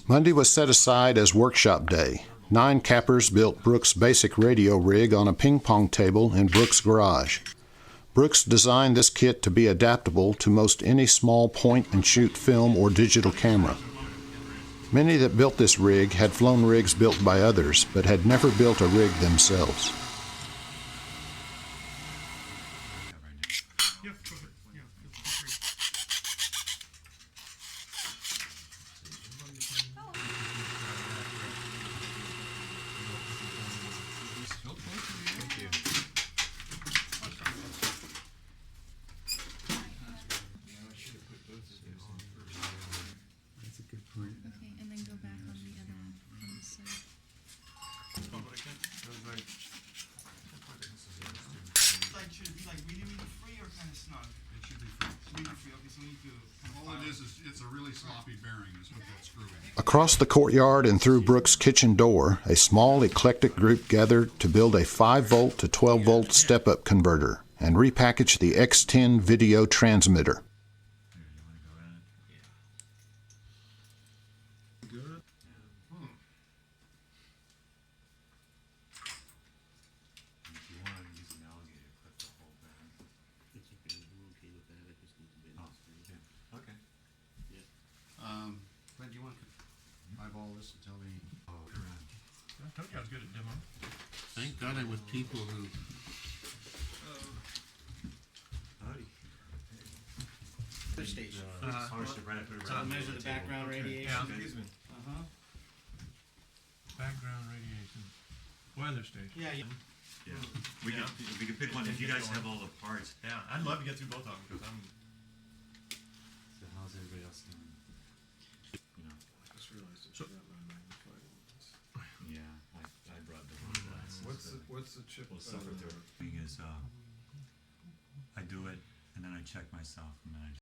Monday was set aside as workshop day. 9 cappers built Brooks' basic radio rig on a ping-pong table in Brooks' garage. Brooks designed this kit to be adaptable to most any small point-and-shoot film or digital camera. Many that built this rig had flown rigs built by others, but had never built a rig themselves. Okay, and then go back on the other one. On this side. Should it be like really, really free or kind of snug? It should be free. Really free. Okay, so we need to kind of All it is it's a really sloppy bearing is what that screw is. Across the courtyard and through Brooks' kitchen door, a small eclectic group gathered to build a 5-volt to 12-volt step-up converter and repackage the X10 video transmitter. When do you want to eyeball this and tell me? Oh, correct. I told you I was good at demo. Thank God I'm with people who. the station. Measure the background radiation. Yeah. Excuse me. Background radiation. Weather station. Yeah, yeah. Yeah. We could pick one if you guys have all the parts. Yeah, I'd love to get through both of them because I'm. So how's everybody else doing? You know. I just realized I So- forgot my magnified ones. Yeah, I brought the one glasses. What's the chip? We'll suffer through it. Thing is, I do it and then I check myself and then I.